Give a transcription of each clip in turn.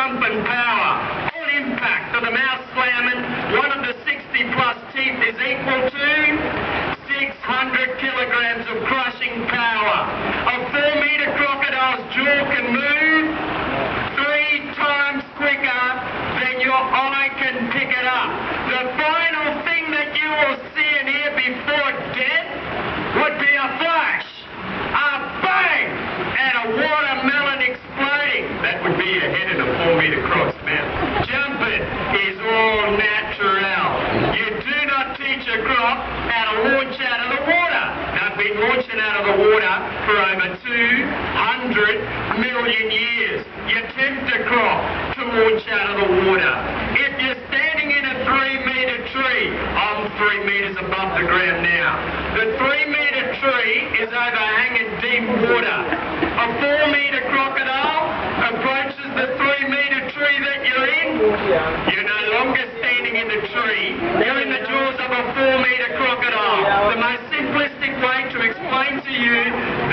thumping power. Full impact of the mouth slamming. One of the 60-plus teeth is equal to 600 kilograms of crushing power. A 4-metre crocodile's jaw can move 3 times quicker than your eye can pick it up. The final thing that you will see and hear before death would be a flash, a bang, and a watermelon exploding. That would be your head in a 4-metre croc's mouth. Jumping is all natural. You do not teach a croc how to launch out of the water. They've been launching out of the water for over 200 million years. You tempt a croc to launch out of the water. If you're standing in a 3-metre tree, I'm 3 metres above the ground now. The 3-metre tree is overhanging deep water. A 4-metre crocodile approaches the 3-metre tree that you're in. You're no longer standing in the tree. You're in the jaws of a 4-metre crocodile. The most simplistic way to explain to you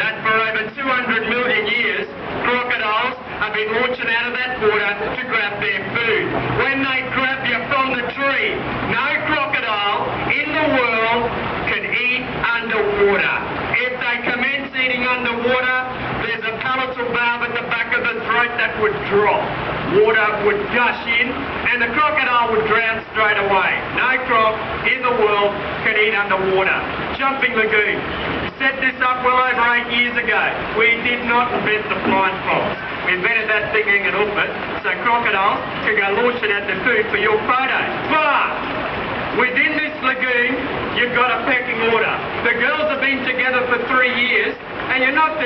that for over 200 million years, crocodiles have been launching out of that water to grab their food. When they grab you from the tree, no crocodile in the world can eat underwater. If they commence eating underwater, there's a palatal valve at the back of the throat that would drop. Water would gush in and the crocodile would drown straight away. No croc in the world can eat underwater. Jumping lagoon. We set this up well over 8 years ago. We did not invent the blindfold. We invented that thing hanging off it so crocodiles could go launching at the food for your photo. But within this lagoon, you've got a pecking order. The girls have been together for 3 years and they're not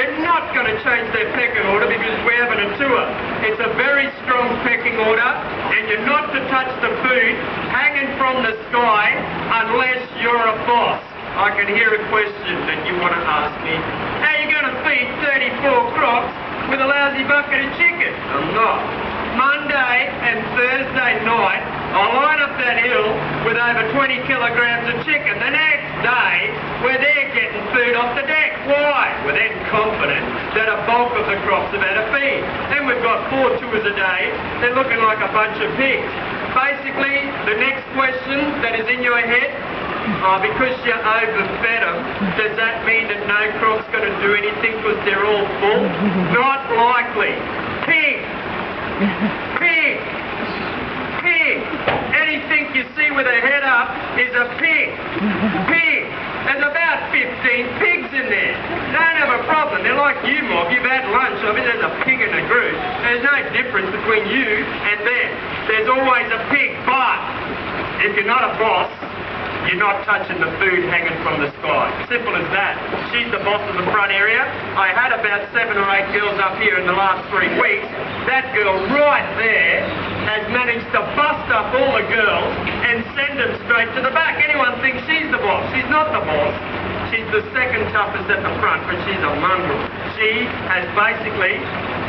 going to change their pecking order because we're having a tour. It's a very strong pecking order and you're not to touch the food hanging from the sky unless you're a boss. I can hear a question that you want to ask me. How are you going to feed 34 crocs with a lousy bucket of chicken? I'm not. Monday and Thursday night, I'll line up that hill with over 20 kilograms of chicken. The next day, we're there getting food off the deck. Why? We're then confident that a bulk of the crops have had a feed. Then we've got 4 tours a day. They're looking like a bunch of pigs. Basically, the next question that is in your head, because you overfed them, does that mean that no croc's going to do anything because they're all full? Not likely. Pig! Pig! Pig! Anything you see with a head up is a pig. Pig! There's about 15 pigs in there. Don't have a problem. They're like you, Mob. You've had lunch. I mean, there's a pig in the group. There's no difference between you and them. There's always a pig, but if you're not a boss, you're not touching the food hanging from the sky. Simple as that. She's the boss of the front area. I had about 7 or 8 girls up here in the last 3 weeks. That girl right there has managed to bust up all the girls and send them straight to the back. Anyone thinks she's the boss. She's not the boss. She's the second toughest at the front, but she's a mongrel. She has basically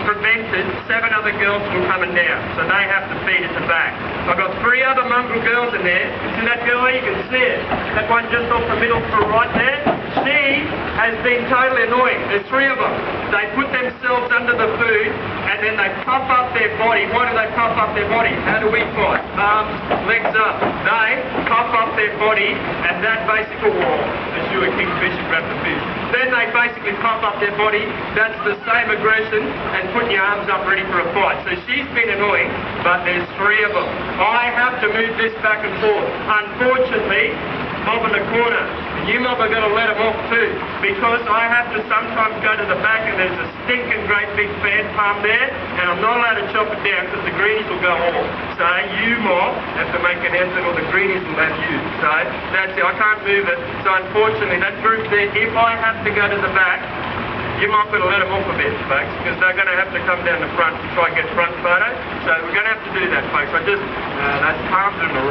prevented 7 other girls from coming down, so they have to feed at the back. I've got 3 other mongrel girls in there. See that girl there? You can see it. That one just off the middle to the right there. She has been totally annoying. There's 3 of them. They put themselves under the food and then they puff up their body. Why do they puff up their body? How do we fight? Arms, legs up. They puff up their body and that basically as you a kingfisher grab the fish. Then they basically puff up their body. That's the same aggression as putting your arms up ready for a fight. So she's been annoying, but there's 3 of them. I have to move this back and forth. Unfortunately, Mob in the corner. You mob are going to let them off too, because I have to sometimes go to the back and there's a stinking great big fan palm there, and I'm not allowed to chop it down because the greenies will go off. So you mob have to make an effort or the greenies will have you. So that's it. I can't move it. So unfortunately, that group there, if I have to go to the back, you might better let them off a bit, folks, because they're going to have to come down the front to try and get front photo. So we're going to have to do that, folks. That's palms in the